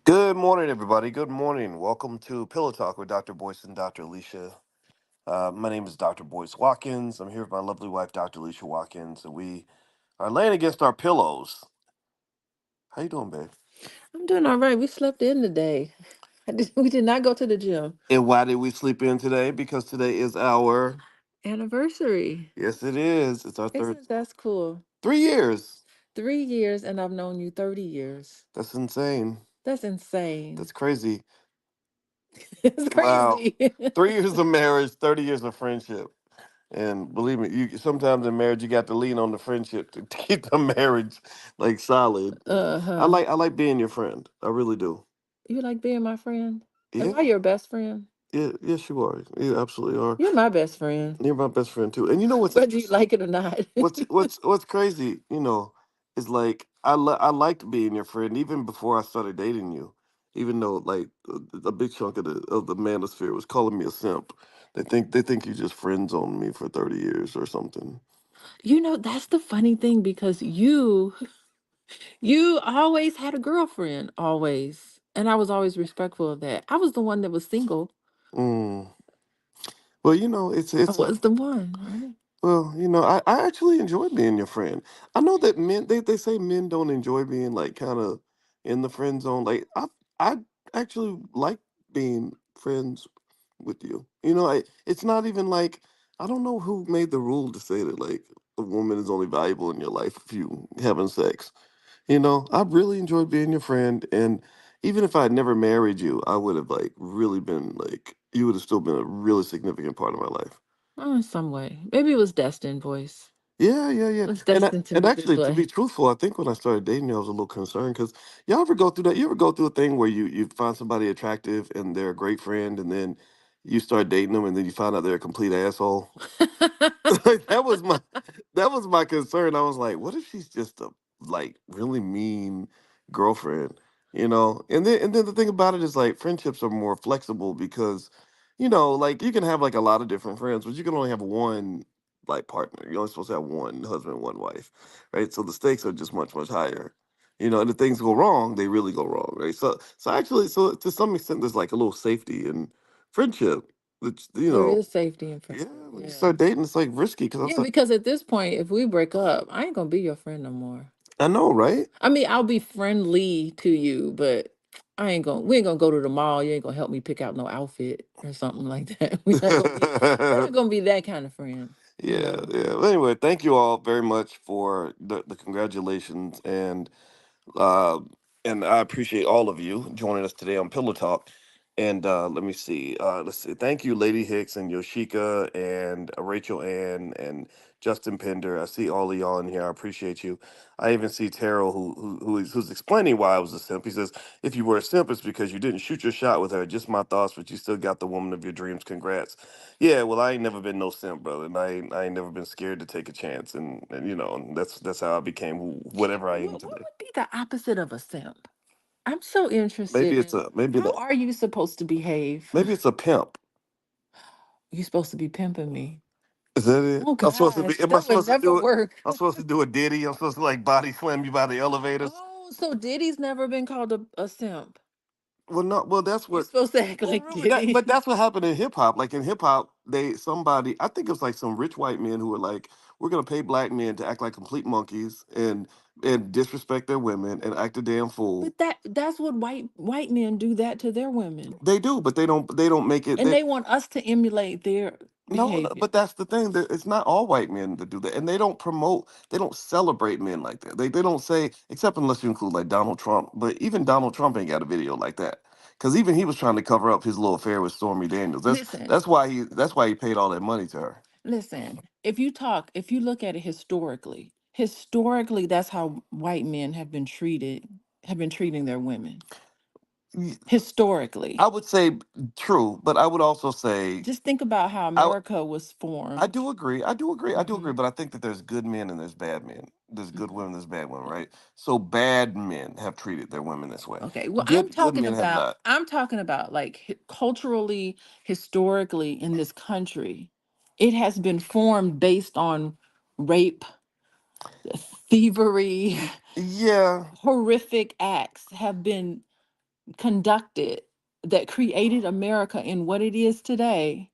Good morning, everybody. Good morning. Welcome to Pillow Talk with Dr. Boyce and Dr. Alicia. My name is Dr. Boyce Watkins. I'm here with my lovely wife, Dr. Alicia Watkins, and we are laying against our pillows. How you doing, babe? I'm doing all right. We slept in today. We did not go to the gym. And why did we sleep in today? Because today is our Anniversary. yes, it is. It's our third Isn't that cool? 3 years. 3 years, and I've known you 30 years. That's insane. That's insane. That's crazy. It's Wow. crazy. 3 years of marriage, 30 years of friendship. And believe me, you sometimes in marriage you got to lean on the friendship to keep the marriage like solid. Uh-huh. I like being your friend. I really do. You like being my friend? Am Yeah, I your best friend? yeah, yes, you are. You absolutely are. You're my best friend, You're my best friend too. And you know what's whether you interesting? like it or not. What's crazy? Is like I liked being your friend even before I started dating you. Even though like a big chunk of the manosphere was calling me a simp. They think you just friends on me for 30 years or something. That's the funny thing because you always had a girlfriend, always. And I was always respectful of that. I was the one that was single. Mm. Well, I it's was the one, right? well, I actually enjoy being your friend. I know that men they say men don't enjoy being like kind of in the friend zone. Like I actually like being friends with you. It's not even like I don't know who made the rule to say that like a woman is only valuable in your life if you having sex. I really enjoyed being your friend, and even if I had never married you, I would have like really been like you would have still been a really significant part of my life. Oh, in some way. Maybe it was destined, voice. Yeah, yeah, yeah. It was And I, destined to and be this actually, to be way. truthful, I think when I started dating you, I was a little concerned because y'all ever go through that? You ever go through a thing where you find somebody attractive and they're a great friend, and then you start dating them, and then you find out they're a complete asshole? Like, that was my concern. I was like, what if she's just a like really mean girlfriend, And then the thing about it is like friendships are more flexible because, like you can have like a lot of different friends, but you can only have one like partner. You're only supposed to have one husband, one wife, right? So the stakes are just much, much higher. And if things go wrong, they really go wrong, right? So actually, so to some extent, there's like a little safety in friendship, which There is safety in yeah, friendship. when you Yeah. start dating, it's like risky because Yeah, because at this point, if we break up, I ain't gonna be your friend no more. I know, right? I mean, I'll be friendly to you, but we ain't gonna go to the mall. You ain't gonna help me pick out no outfit or something like that. We're not gonna be that kind of friend, you Yeah, know. yeah. Well, anyway, thank you all very much for the congratulations uh, and I appreciate all of you joining us today on Pillow Talk. And let me see. Let's see. Thank you, Lady Hicks and Yoshika and Rachel Ann and Justin Pender. I see all of y'all in here. I appreciate you. I even see Terrell who's explaining why I was a simp. He says, if you were a simp, it's because you didn't shoot your shot with her. Just my thoughts, but you still got the woman of your dreams. Congrats. Yeah, well, I ain't never been no simp, brother, and I ain't never been scared to take a chance, and and that's how I became whatever I am What today. would be the opposite of a simp? I'm so interested Maybe it's in a maybe how the are you supposed to behave? maybe it's a pimp. You supposed to be pimping me. Is that it? Oh I'm supposed to be. gosh, Am I that would supposed to never do it? work. I'm supposed to do a ditty. I'm supposed to like body slam you by the elevators. Oh, so Diddy's never been called a simp. Well, no. Well, that's You're what. supposed to act Well, like really, that Diddy. but that's what happened in hip hop. Like in hip hop, somebody I think it was like some rich white men who were like, we're gonna pay black men to act like complete monkeys and disrespect their women and act a damn fool. But that's what white men do that to their women. They do, but they don't make it. And they want us to emulate their No, no, behavior. but that's the thing. That it's not all white men that do that, and they don't promote. They don't celebrate men like that. They don't say, except unless you include like Donald Trump. But even Donald Trump ain't got a video like that, because even he was trying to cover up his little affair with Stormy Daniels. That's Listen, that's why he paid all that money to her. listen. If you look at it historically, that's how white men have been treating their women. Y- I Historically. would say true, but I would also say Just think about how I America was I formed. do agree. I do agree. I do agree. Hmm. But I think that there's good men and there's bad men. There's good Hmm. women, there's bad women, right? So bad men have treated their women this way. Okay, well, Good men have not. I'm talking about like culturally, historically in this country, it has been formed based on rape, thievery, Yeah, horrific acts have been conducted that created America in what it is today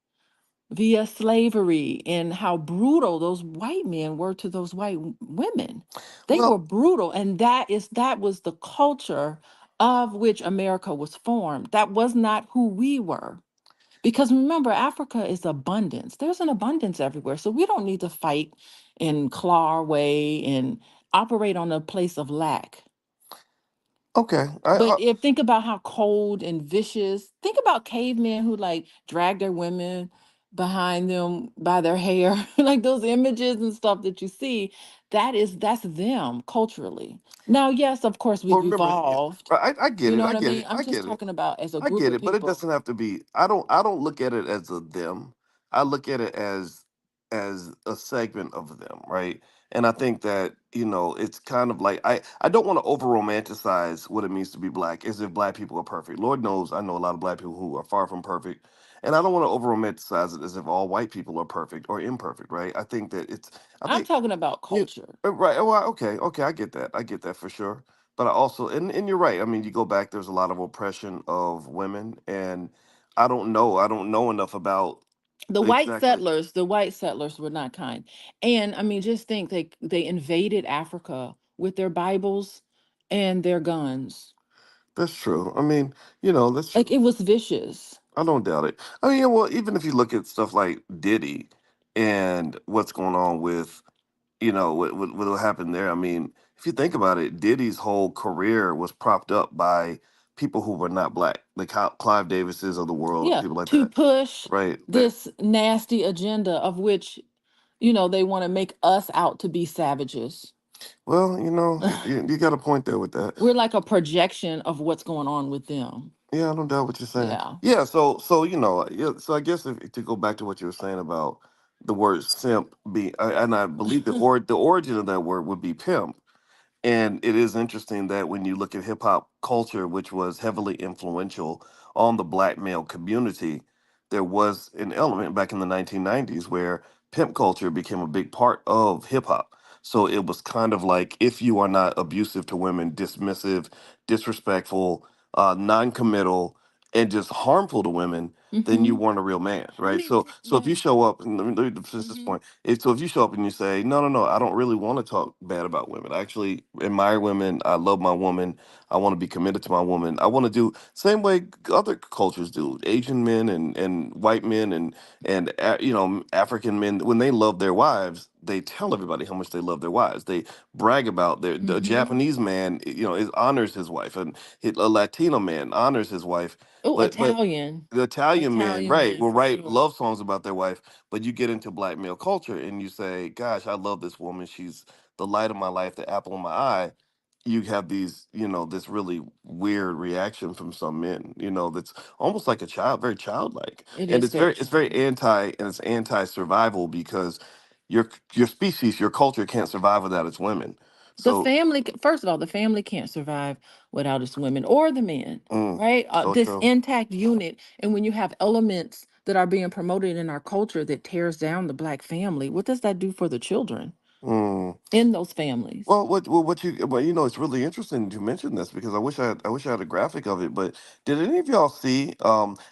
via slavery, and how brutal those white men were to those women. They were Well, brutal, and that was the culture of which America was formed. That was not who we were. Because remember, Africa is abundance. There's an abundance everywhere. So we don't need to fight and claw our way and operate on a place of lack. okay. But if think about how cold and vicious, think about cavemen who like drag their women behind them by their hair, like those images and stuff that you see, that's them culturally. Now, yes, of course Well, we've remember, yeah, evolved. I get You it. know I what I get mean? it. I'm I just get it. talking about as a I group get of it, but it people. doesn't have to be. I don't look at it as a them. I look at it as a segment of them, right? And I think that it's kind of like I don't want to over romanticize what it means to be black, as if black people are perfect. Lord knows, I know a lot of black people who are far from perfect, and I don't want to over romanticize it as if all white people are perfect or imperfect, right? I think that it's. I I'm think talking about yeah, culture. right. Oh, okay, okay. I get that. I get that for sure. But I also, and you're right. I mean, you go back. There's a lot of oppression of women, and I don't know. I don't know enough about exactly. The white settlers were not kind. And I mean, just think they invaded Africa with their Bibles and their guns. That's true. I mean, that's Like true. it was vicious. I don't doubt it. I mean, yeah, well, even if you look at stuff like Diddy and what's going on with what happened there. I mean, if you think about it, Diddy's whole career was propped up by people who were not black, the Clive Davises of the world, and Yeah, people like to that, push right? That this nasty agenda of which, they want to make us out to be savages. well, you got a point there with that. We're like a projection of what's going on with them. Yeah, I don't doubt what you're saying. Yeah. Yeah, so yeah, so I guess if to go back to what you were saying about the word simp being, and I believe the origin of that word would be pimp. And it is interesting that when you look at hip hop culture, which was heavily influential on the black male community, there was an element back in the 1990s where pimp culture became a big part of hip hop. So it was kind of like, if you are not abusive to women, dismissive, disrespectful, non-committal, and just harmful to women, then you Hmm. weren't a real man, I right? mean, So if you yeah. show up, and let me finish this Hmm. point. So if you show up and you say, no, no, no, I don't really want to talk bad about women. I actually admire women. I love my woman. I want to be committed to my woman. I want to do same way other cultures do. Asian men and white men and African men, when they love their wives, they tell everybody how much they love their wives. They brag about the Hmm. Japanese man, honors his wife, and a Latino man honors his wife. Oh, But Italian. the Italian men, Italian right, men will for write sure. love songs about their wife, but you get into black male culture and you say, "Gosh, I love this woman. She's the light of my life, the apple of my eye." You have this really weird reaction from some men, that's almost like a child, very childlike, It and is very it's very childish. anti-survival because your species, your culture can't survive without its women. The So, family, first of all, the family can't survive without its women or the men, right? so This true. intact unit. And when you have elements that are being promoted in our culture that tears down the black family, what does that do for the children Mm. in those families? It's really interesting to mention this because I wish I had a graphic of it. But did any of y'all see?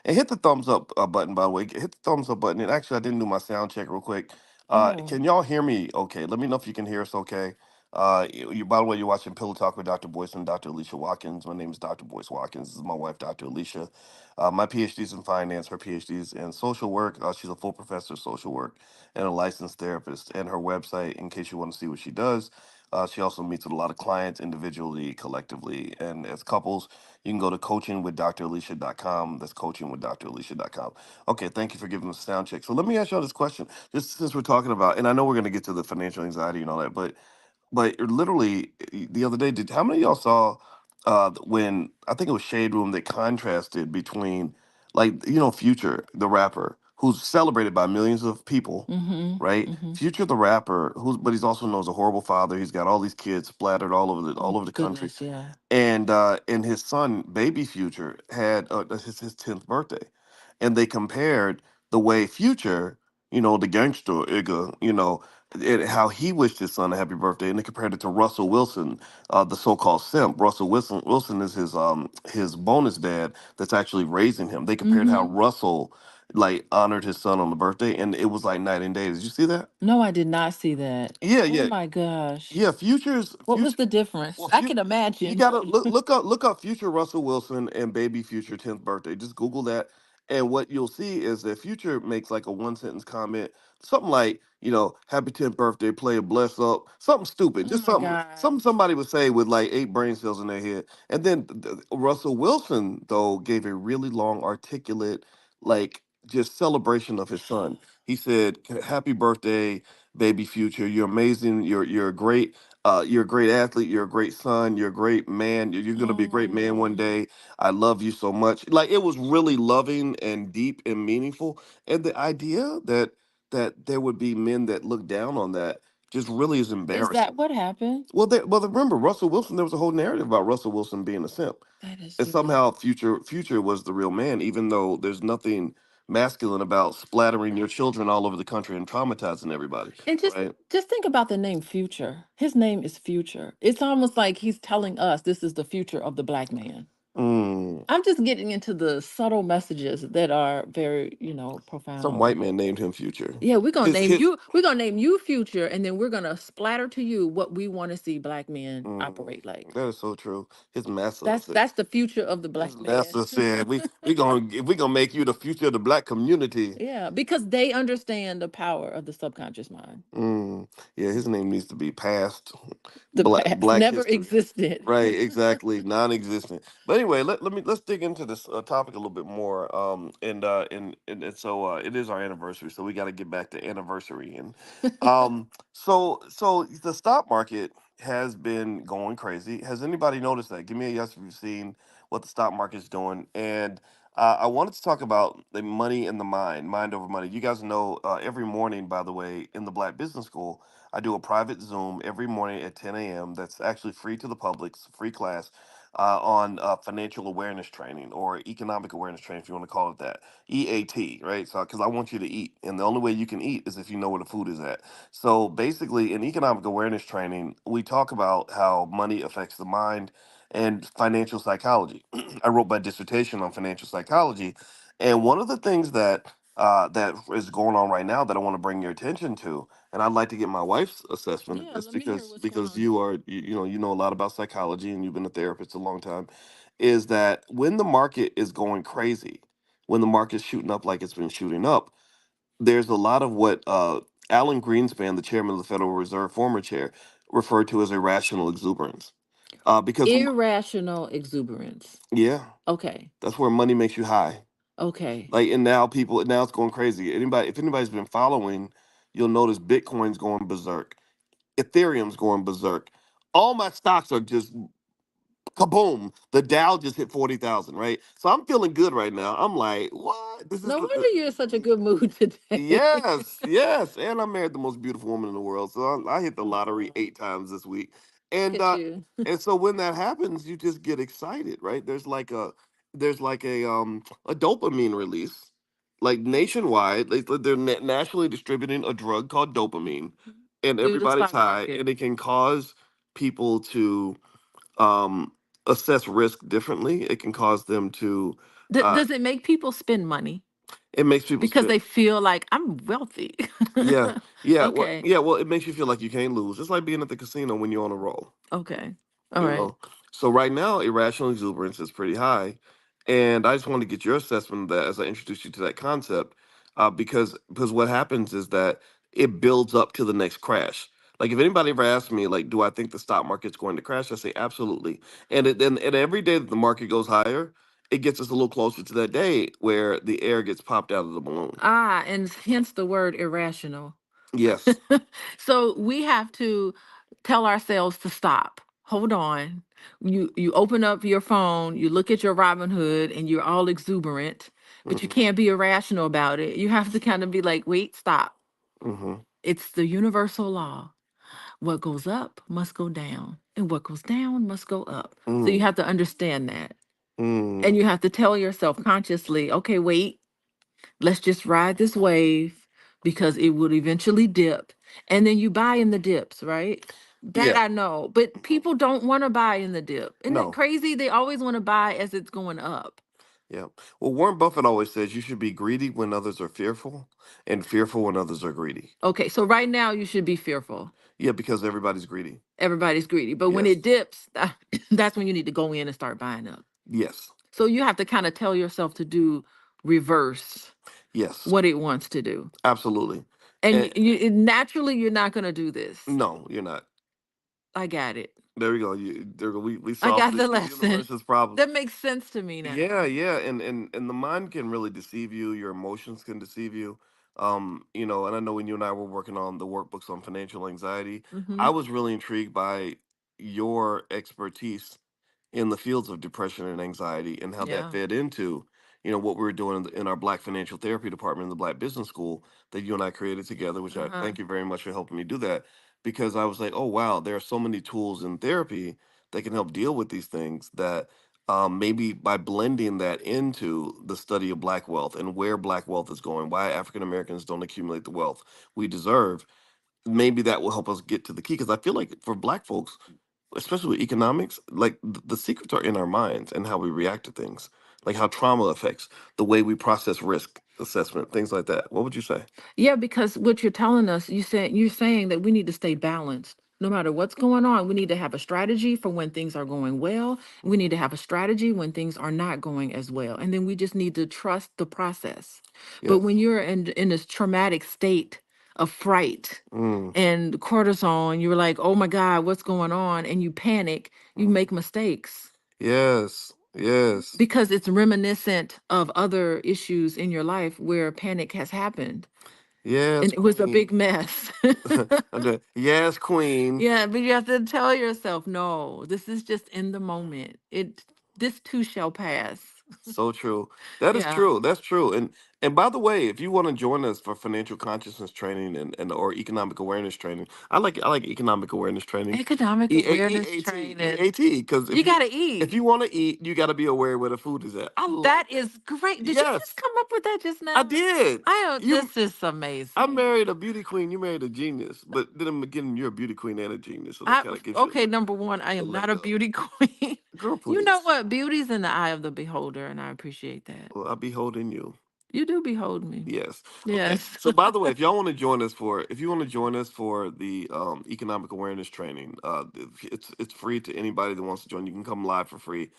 And hit the thumbs up button, by the way. Hit the thumbs up button. And actually, I didn't do my sound check real quick. Oh, Can y'all hear me? Okay, let me know if you can hear us. Okay. By the way, you're watching Pillow Talk with Dr. Boyce and Dr. Alicia Watkins. My name is Dr. Boyce Watkins. This is my wife, Dr. Alicia. My PhD's in finance. Her PhD's in social work. She's a full professor of social work and a licensed therapist. And her website, in case you want to see what she does. She also meets with a lot of clients individually, collectively, and as couples. You can go to coachingwithdralicia.com. That's coachingwithdralicia.com. Okay, thank you for giving us a sound check. So let me ask y'all this question, just since we're talking about, and I know we're going to get to the financial anxiety and all that, but literally the other day, did how many of y'all saw when I think it was Shade Room that contrasted between like Future the rapper who's celebrated by millions of people, mm-hmm, right? mm-hmm. Future the rapper but he's also known as a horrible father. He's got all these kids splattered Oh all over my the country, goodness, yeah. and his son baby Future had his 10th birthday, and they compared the way Future, the gangster Igga, and how he wished his son a happy birthday, and they compared it to Russell Wilson, the so-called simp. Russell Wilson is his bonus dad that's actually raising him. They compared how Mm-hmm. Russell like honored his son on the birthday, and it was like night and day. Did you see that? No, I did not see that. Yeah, Oh yeah, my gosh. yeah. Future's What was future. the difference? Well, I can you imagine. gotta look up future Russell Wilson and baby Future 10th birthday. Just Google that, and what you'll see is that Future makes like a one sentence comment, something like, "Happy 10th birthday, player, bless up," something stupid, Oh just my something gosh. somebody would say with like eight brain cells in their head. And then Russell Wilson though gave a really long, articulate, like just celebration of his son. He said, "Happy birthday, baby Future. You're amazing. You're great. You're a great athlete. You're a great son. You're a great man. You're going to be a great man one Oh, day. I love you so much." Like it was really loving and deep and meaningful. And the idea that there would be men that look down on that just really is is embarrassing. that what happened? Well, remember Russell Wilson. There was a whole narrative about Russell Wilson being a simp, That is and really. somehow Future was the real man, even though there's nothing masculine about splattering your children all over the country and traumatizing everybody, And right? just think about the name Future. His name is Future. It's almost like he's telling us this is the future of the black man. Mm. I'm just getting into the subtle messages that are very, Some white profound. man named him Future. Yeah, we're gonna His name his you. We're gonna name you Future, and then we're gonna splatter to you what we want to see black men mm, operate like. that is so true. His master That's said. that's the future of the His black man. master said, "We gonna make you the future of the black community." Yeah, because they understand the power of the subconscious mind. Mm, yeah, his name needs to be passed. The past Black never history. existed. Right, exactly, non-existent. But anyway, let's dig into this topic a little bit more. And so it is our anniversary, so we got to get back to anniversary. And so the stock market has been going crazy. Has anybody noticed that? Give me a yes if you've seen what the stock market's doing. And I wanted to talk about the money in the mind over money. You guys know every morning, by the way, in the Black Business School. I do a private Zoom every morning at 10 a.m. That's actually free to the public. It's a free class on financial awareness training or economic awareness training, if you want to call it that. EAT, right? So, because I want you to eat. And the only way you can eat is if you know where the food is at. So, basically, in economic awareness training, we talk about how money affects the mind and financial psychology. I wrote my dissertation on financial psychology. And one of the things that is going on right now that I want to bring your attention to, and I'd like to get my wife's assessment of Yeah, this let me hear because what's going because on. you know a lot about psychology and you've been a therapist a long time, is that when the market is going crazy, when the market's shooting up like it's been shooting up, there's a lot of what Alan Greenspan, the chairman of the Federal Reserve, former chair, referred to as irrational exuberance. Because Irrational exuberance. yeah, Okay. that's where money makes you high. Okay. Like, and now it's going crazy. If anybody's been following, you'll notice Bitcoin's going berserk, Ethereum's going berserk. All my stocks are just kaboom. The Dow just hit 40,000, right? So I'm feeling good right now. I'm like, what? This is No the wonder you're in such a good mood today. Yes, yes, and I married the most beautiful woman in the world, so I hit the lottery Oh, 8 times this week, look and at you. so when that happens, you just get excited, right? There's like a dopamine release, like nationwide. They're nationally distributing a drug called dopamine, and Through the everybody's stock high, market. and it can cause people to um assess risk differently. It can cause them to uh Does it make people spend money it makes people because spend. they feel like I'm wealthy? Yeah, yeah, Okay. well, it makes you feel like you can't lose. It's like being at the casino when you're on a roll, Okay. All you right. know. So right now, irrational exuberance is pretty high, and I just wanted to get your assessment of that as I introduce you to that concept, because what happens is that it builds up to the next crash. Like if anybody ever asks me, like, do I think the stock market's going to crash? I say absolutely. And every day that the market goes higher, it gets us a little closer to that day where the air gets popped out of the balloon. Ah, and hence the word irrational. Yes. So we have to tell ourselves to stop. Hold on. You open up your phone, you look at your Robin Hood, and you're all exuberant, but you Hmm. can't be irrational about it. You have to kind of be like, wait, stop. Hmm. It's the universal law. What goes up must go down, and what goes down must go up. So you Mm. have to understand that. And Mm. you have to tell yourself consciously, okay, wait, let's just ride this wave because it will eventually dip. And then you buy in the dips, right? That Yeah. I know. But people don't want to buy in the dip. Isn't that No. crazy? They always want to buy as it's going up. Yeah. Well, Warren Buffett always says you should be greedy when others are fearful, and fearful when others are greedy. Okay, so right now you should be fearful. Yeah, because everybody's greedy. Everybody's greedy. But when Yes. it dips, that's when you need to go in and start buying up. Yes. So you have to kind of tell yourself to do reverse Yes. what it wants to do. Absolutely. And And naturally, you're not going to do this. no, you're not. I got it. There we go. We I solved got the the lesson. universe's problems. That makes sense to me Yeah, now. yeah, and the mind can really deceive you. Your emotions can deceive you. And I know when you and I were working on the workbooks on financial anxiety, Hmm. I was really intrigued by your expertise in the fields of depression and anxiety and how that Yeah. fed into, what we were doing in our Black Financial Therapy department in the Black Business School that you and I created together, which I Uh-huh. thank you very much for helping me do that because I was like, oh wow, there are so many tools in therapy that can help deal with these things that maybe by blending that into the study of Black wealth and where Black wealth is going, why African Americans don't accumulate the wealth we deserve, maybe that will help us get to the key. Because I feel like for Black folks, especially with economics, like the secrets are in our minds and how we react to things, like how trauma affects the way we process risk assessment, things like that. What would you say? Yeah, because what you're telling us, you're saying that we need to stay balanced. No matter what's going on, we need to have a strategy for when things are going well. We need to have a strategy when things are not going as well. And then we just need to trust the process. But when Yes. you're in this traumatic state of fright Mm, and cortisol, and you're like, oh my God, what's going on? And you panic, you mm. make mistakes Yes. Yes. because it's reminiscent of other issues in your life where panic has happened Yes, and it was a queen. big mess. Yes, queen. Yeah, but you have to tell yourself, no, this is just in the moment. This too shall pass. So true. That is Yeah. true. That's true. And by the way, if you want to join us for financial consciousness training and or economic awareness training, I like economic awareness training. Economic awareness training. EAT. Because You gotta if eat. you want to eat, you got to be aware where the food is at. I love That that. is great. Did you just Yes, come up with that just I now? did. I am, You, this is I amazing. married a beauty queen. You married a genius. But then again, you're a beauty queen and a genius, so that I kind of gives you okay, number one, I a am not leg a up. beauty queen. Girl, You know please. what? Beauty's in the eye of the beholder, and I appreciate that. Well, I'll be holding you. You do behold me. Yes. Okay. Yes. So by the way, if you want to join us for the economic awareness training, it's free to anybody that wants to join. You can come live for free.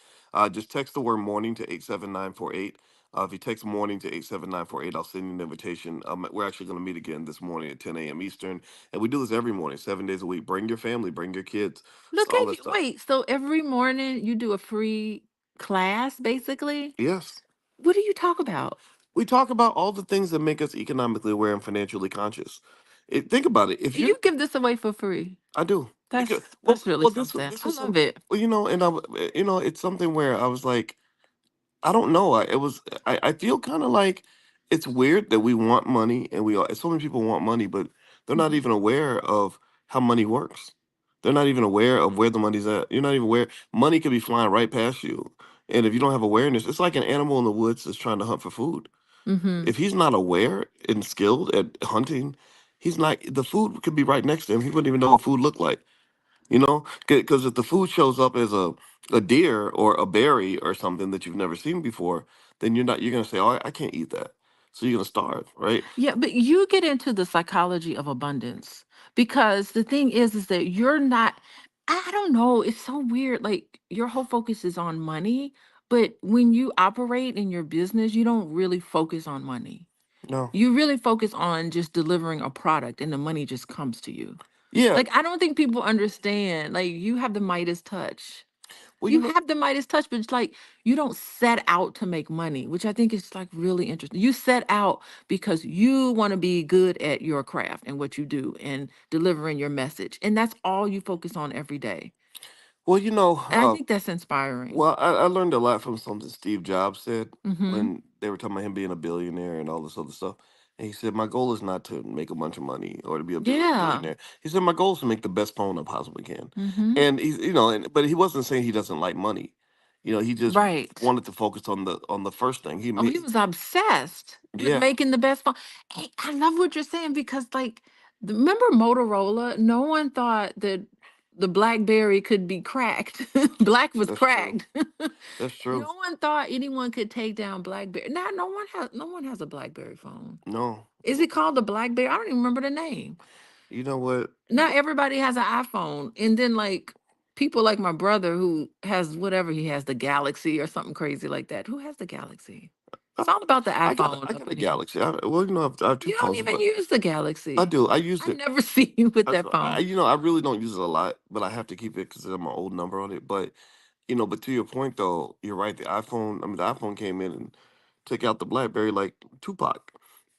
Just text the word morning to 87948. If you text morning to 87948, I'll send you an invitation. We're actually going to meet again this morning at 10 a.m. Eastern, and we do this every morning, 7 days a week. Bring your family, bring your kids, Look all at that you. stuff. Wait, so every morning you do a free class, basically? Yes. What do you talk about? We talk about all the things that make us economically aware and financially conscious. Think about it. If you're You give this away for free. I do because That's really something. this I was some love it. well, and it's something where I was like, I don't know. I feel kind of like it's weird that we want money and so many people want money, but they're not Mhm. even aware of how money works. They're not even aware of where the money's at. You're not even aware. Money could be flying right past you, and if you don't have awareness, it's like an animal in the woods that's trying to hunt for food. Mhm. If he's not aware and skilled at hunting, he's not. The food could be right next to him. He wouldn't even know what food looked like. Because if the food shows up as a deer or a berry or something that you've never seen before, then you're gonna say, "Oh, I can't eat that," so you're gonna starve, right? Yeah, but you get into the psychology of abundance because the thing is that you're not, I don't know, it's so weird. Like your whole focus is on money, but when you operate in your business, you don't really focus on money. No, You really focus on just delivering a product and the money just comes to you. yeah. Like I don't think people understand. Like you have the Midas touch. Well, You have the Midas touch, but it's like you don't set out to make money, which I think is like really interesting. You set out because you want to be good at your craft and what you do and delivering your message. And that's all you focus on every day. well, And I think that's inspiring. well, I learned a lot from something Steve Jobs said Mm-hmm. when they were talking about him being a billionaire and all this other stuff. And he said, "My goal is not to make a bunch of money or to be a Yeah. billionaire." He said, "My goal is to make the best phone I possibly can." Mm-hmm. And but he wasn't saying he doesn't like money. He just Right. wanted to focus on the first thing. Oh, he was obsessed with Yeah, making the best phone. Hey, I love what you're saying because like Remember Motorola? No one thought that the BlackBerry could be cracked. Black was That's true. cracked. That's true. No one thought anyone could take down BlackBerry. Now, no one has a BlackBerry phone. No, Is it called the BlackBerry? I don't even remember the name. you know what? Not everybody has an iPhone. And then like people like my brother who has whatever he has, the Galaxy or something crazy like that. Who has the Galaxy? I, It's all about the I iPhone got up a in here. Galaxy. Well, I have two You don't phones, even but use the I Galaxy. do. I use I it. never see you with that phone. I really don't use it a lot, but I have to keep it because I'm an old number on it. But but to your point though, you're right. The iPhone. I mean, the iPhone came in and took out the BlackBerry like Tupac.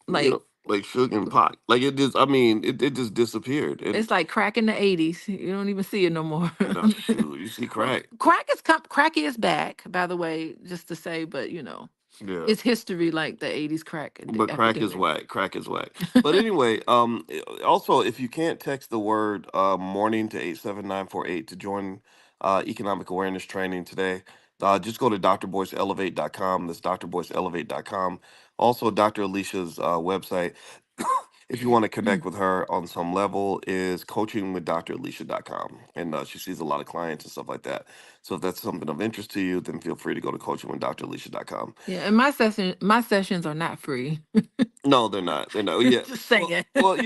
Like Like Suge and Pac. Like it just. I mean, it just disappeared. And it's like crack in the 80s. You don't even see it no more. shoot, you see Well, crack. crack is back, by the way, just to say, but Yeah. it's history like the 80s But crack is epidemic. whack. Crack is whack. But anyway, also if you can't text the word morning to 87948 to join economic awareness training today, just go to drboyceelevate.com. That's drboyceelevate.com. Also, Dr. Alicia's website, if you want to connect with her on some level, is coachingwithdralicia.com. And she sees a lot of clients and stuff like that. So if that's something of interest to you, then feel free to go to coachingwithdralicia.com. Yeah, and my sessions are not free. No, they're not. They're not. Yeah. Just Well, saying. well,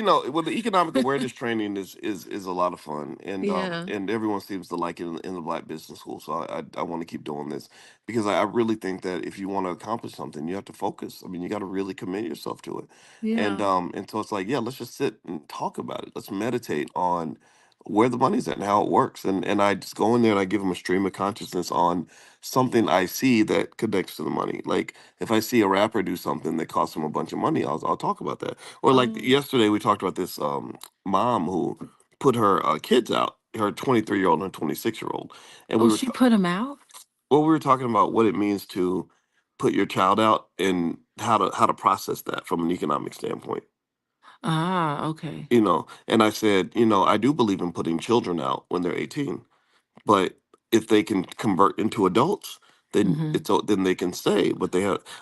the economic awareness training is a lot of fun, Yeah. and everyone seems to like it in the Black Business School. So I want to keep doing this because I really think that if you want to accomplish something, you have to focus. I mean, you got to really commit yourself to it, Yeah. and so it's like, yeah, let's just sit and talk about it. Let's meditate on where the money's at and how it works, and I just go in there and I give them a stream of consciousness on something I see that connects to the money, like if I see a rapper do something that costs him a bunch of money, I'll talk about that. Or like Oh. yesterday, we talked about this mom who put her kids out, her 23-year-old and her 26-year-old, and Oh, she put them out? we were talking about what it means to put your child out and how to process that from an economic standpoint. Ah, okay. And I said, I do believe in putting children out when they're 18, but if they can convert into adults, then Hmm. then they can stay. But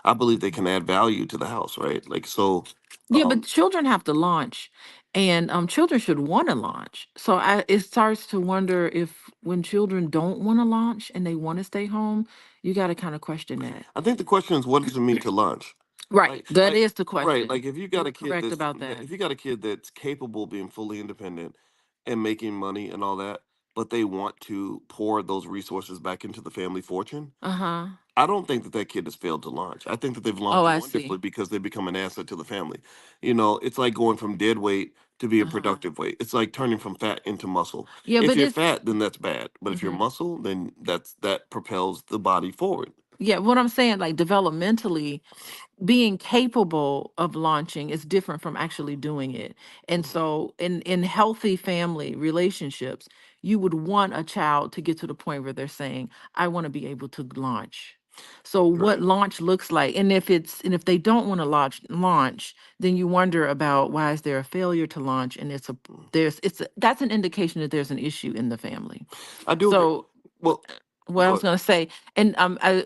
I believe they can add value to the house, right? Like so, Yeah, but um, children have to launch, and children should want to launch. So it starts to wonder if when children don't want to launch and they want to stay home, you got to kind of question that. I think the question is, what does it mean to lunch? Right. Like, That like, is the right? question. Like, if you got You're a kid correct that's about that. if you got a kid that's capable of being fully independent and making money and all that, but they want to pour those resources back into the family fortune, Uh-huh. I don't think that that kid has failed to launch. I think that they've Oh, launched I wonderfully see. because they become an asset to the family. It's like going from dead weight to be a Uh-huh. productive weight. It's like turning from fat into muscle. Yeah, If but you're it's fat, then that's bad. But if you're mhm. muscle, then that propels the body forward. Yeah, what I'm saying, like developmentally, being capable of launching is different from actually doing it. And so in healthy family relationships, you would want a child to get to the point where they're saying, I want to be able to launch. So what Right. launch looks like, and if they don't want to launch, then you wonder about why is there a failure to launch, and that's an indication that there's an issue in the family. I do agree. So Well, what I go was ahead. going to say, and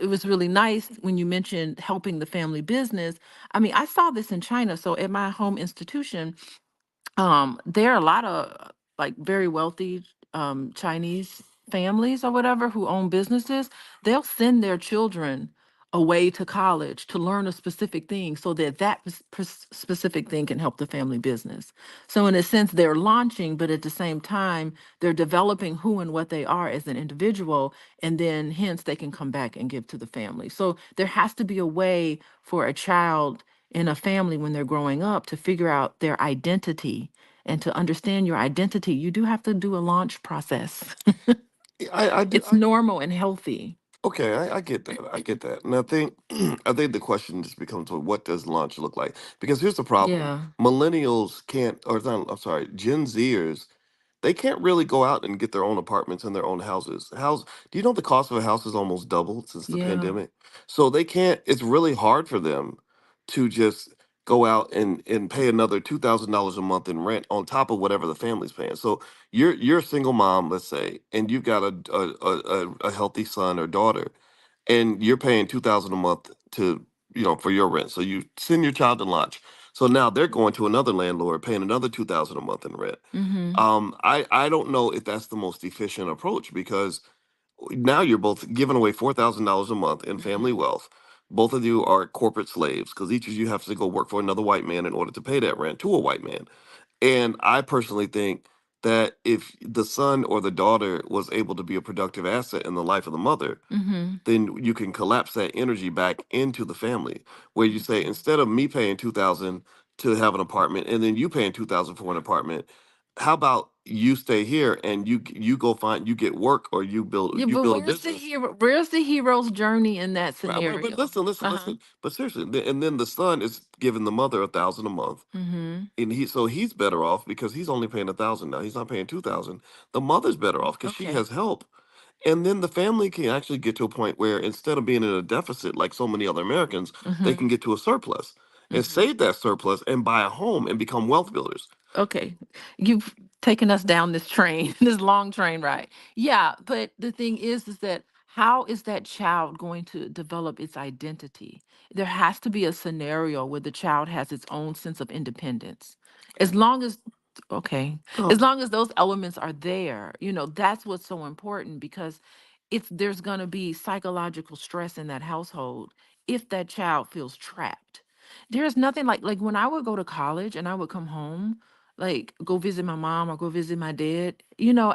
it was really nice when you mentioned helping the family business. I mean, I saw this in China. So at my home institution, there are a lot of like very wealthy Chinese families or whatever who own businesses. They'll send their children away to college to learn a specific thing so that specific thing can help the family business. So in a sense, they're launching, but at the same time, they're developing who and what they are as an individual, and then hence they can come back and give to the family. So there has to be a way for a child in a family when they're growing up to figure out their identity, and to understand your identity, you do have to do a launch process. I do. It's normal and healthy. Okay, I get that. I get that. And I think I think the question just becomes, well, what does launch look like? Because here's the problem. Yeah. Millennials can't, or not, I'm sorry, Gen Zers, they can't really go out and get their own apartments and their own houses. Do you know the cost of a house has almost doubled since the Yeah. pandemic? So they can't, it's really hard for them to just go out and pay another $2,000 a month in rent on top of whatever the family's paying. So you're a single mom, let's say, and you've got a healthy son or daughter, and you're paying 2,000 a month to for your rent. So you send your child to lunch. So now they're going to another landlord paying another 2,000 a month in rent. Mhm. I don't know if that's the most efficient approach, because now you're both giving away $4,000 a month in Mhm. family wealth. Both of you are corporate slaves because each of you have to go work for another white man in order to pay that rent to a white man. And I personally think that if the son or the daughter was able to be a productive asset in the life of the mother, Mhm. then you can collapse that energy back into the family, where you say, Mhm. instead of me paying 2,000 to have an apartment and then you paying 2,000 for an apartment, how about you stay here and you go find, you get work, or Yeah, you but build a where's the business. hero? Where's the hero's journey in that But scenario? Uh-huh. listen. But seriously, and then the son is giving the mother 1,000 a month, Mhm. and he's better off because he's only paying 1,000 now. He's not paying 2,000. The mother's better off because she Okay. has help, and then the family can actually get to a point where, instead of being in a deficit like so many other Americans, they can Mhm. get to a surplus and Mhm. save that surplus and buy a home and become wealth builders. Okay. You've taken us down this train, this long train ride. Yeah, but the thing is that how is that child going to develop its identity? There has to be a scenario where the child has its own sense of independence. As long as okay, Oh, as long as those elements are there, that's what's so important because it's there's going to be psychological stress in that household if that child feels trapped. There's nothing like when I would go to college and I would come home, like go visit my mom or go visit my dad,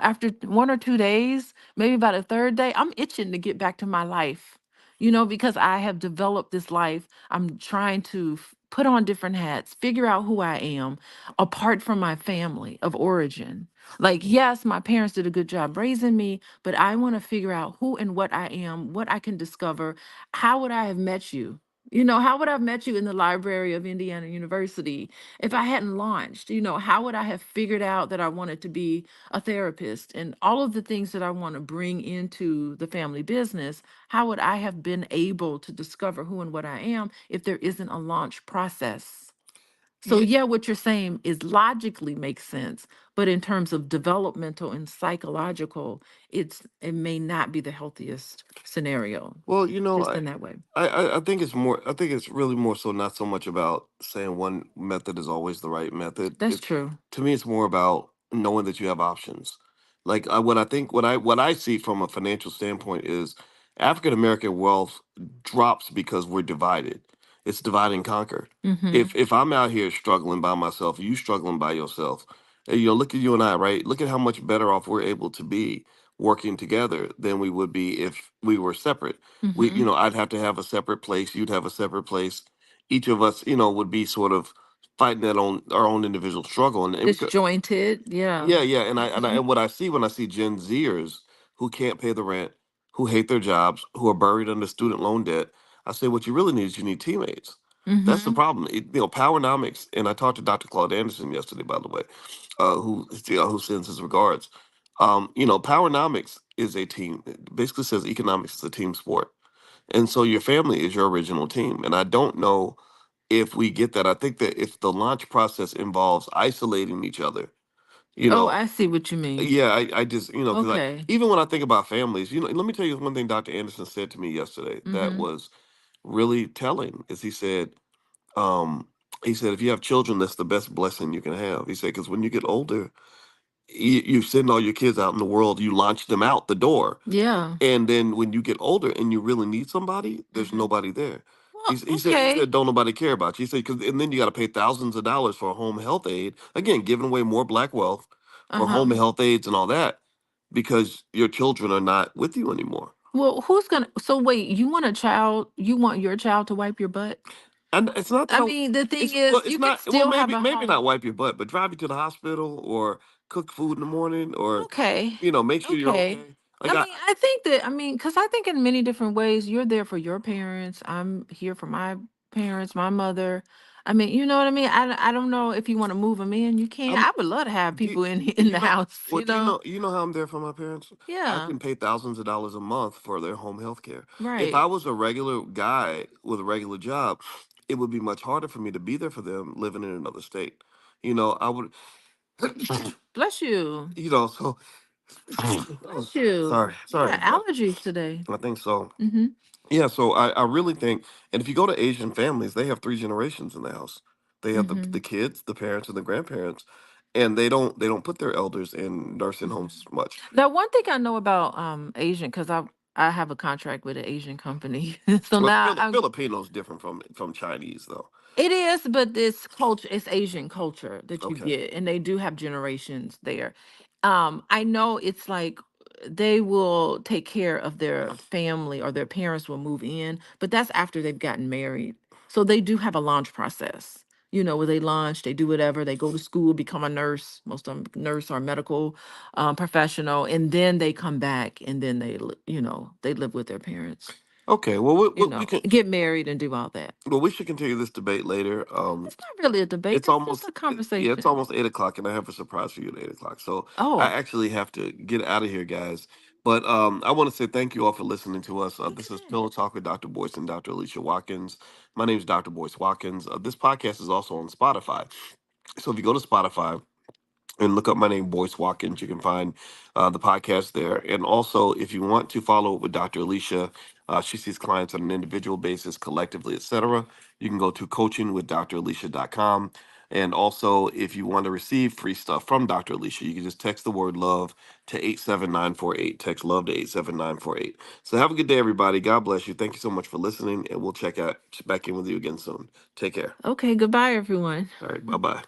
after 1 or 2 days, maybe about a third day, I'm itching to get back to my life, because I have developed this life. I'm trying to put on different hats, figure out who I am apart from my family of origin. Like, yes, my parents did a good job raising me, but I want to figure out who and what I am, what I can discover. How would I have met you? How would I have met you in the library of Indiana University if I hadn't launched? How would I have figured out that I wanted to be a therapist and all of the things that I want to bring into the family business? How would I have been able to discover who and what I am if there isn't a launch process? So yeah. yeah, what you're saying is logically makes sense, but in terms of developmental and psychological, it may not be the healthiest scenario, Well, just in that way. I think it's more. I think it's really more so not so much about saying one method is always the right method. That's It's, true. to me, it's more about knowing that you have options. Like, what I think, what I see from a financial standpoint is African American wealth drops because we're divided. It's divide and conquer. Mm-hmm. If I'm out here struggling by myself, you struggling by yourself, look at you and I, right? Look at how much better off we're able to be working together than we would be if we were separate. Mm-hmm. I'd have to have a separate place, you'd have a separate place. Each of us, would be sort of fighting that on our own individual struggle. And because, Disjointed. Yeah. yeah, Mm-hmm. and what I see when I see Gen Zers who can't pay the rent, who hate their jobs, who are buried under student loan debt, I say what you really need is you need teammates. That's the Mm-hmm. problem. Powernomics, and I talked to Dr. Claude Anderson yesterday, by the way, who sends his regards. Powernomics is a team. It basically says economics is a team sport, and so your family is your original team. And I don't know if we get that. I think that if the launch process involves isolating each other, you Oh, know, I see what you mean. yeah, I just, because Okay. even when I think about families, let me tell you one thing Dr. Anderson said to me yesterday that Mm-hmm. was really telling. Is um, he said, if you have children, that's the best blessing you can have. He said, because when you get older, you send all your kids out in the world, you launch them out the door, Yeah. and then when you get older and you really need somebody, there's Mm-hmm. nobody there. Well, He okay. said, don't nobody care about you. He said, cause, and then you got to pay thousands of dollars for a home health aid. Again, giving away more black wealth for Uh-huh. home health aides and all that because your children are not with you anymore. Well, who's gonna so wait, you want your child to wipe your butt? And it's not that I mean, the thing it's is you can not, well, still have a maybe home. not wipe your butt, but drive you to the hospital or cook food in the morning or, Okay. make sure you're Okay. okay. Like Because I think in many different ways, you're there for your parents. I'm here for my parents, my mother. I mean, you know what I mean? I don't know if you want to move them in, you can. I'm I would love to have Do people in do in you the know? house, Well, you know how I'm there for my parents? I Yeah, can pay thousands of dollars a month for their home health care. If right. I was a regular guy with a regular job, it would be much harder for me to be there for them living in another state. I would, Bless you. so, oh, Bless you. You sorry, got everybody. allergies today. I think so. Mm-hmm. Yeah, so I really think, and if you go to Asian families, they have three generations in the house. They have the Mhm. kids, the parents, and the grandparents, and they don't put their elders in nursing homes much. Now, one thing I know about Asian, because I have a contract with an Asian company, so But now I'm Filipino's different from Chinese though. it is, but this culture, it's Asian culture that you Okay. get, and they do have generations there. I know it's like they will take care of their family or their parents will move in, but that's after they've gotten married. So they do have a launch process, where they launch, they do whatever, they go to school, become a nurse, most of them nurse or medical professional, and then they come back and then they live with their parents, Okay. Well, we can. get married and do all that. Well, we should continue this debate later. It's not really a debate. It's It's just a yeah, it's conversation. almost 8 o'clock, and I have a surprise for you at 8 o'clock. So I Oh, actually have to get out of here, guys. But I want to say thank you all for listening to us. This is okay. Pillow Talk with Dr. Boyce and Dr. Alicia Watkins. My name is Dr. Boyce Watkins. This podcast is also on Spotify. So if you go to Spotify and look up my name, Boyce Watkins. You can find the podcast there. And also, if you want to follow up with Dr. Alicia, she sees clients on an individual basis, collectively, etc. You can go to coachingwithdralicia.com. And also, if you want to receive free stuff from Dr. Alicia, you can just text the word love to 87948. Text love to 87948. So have a good day, everybody. God bless you. Thank you so much for listening, and we'll check back in with you again soon. Take care. Okay, goodbye, everyone. All right. Bye bye.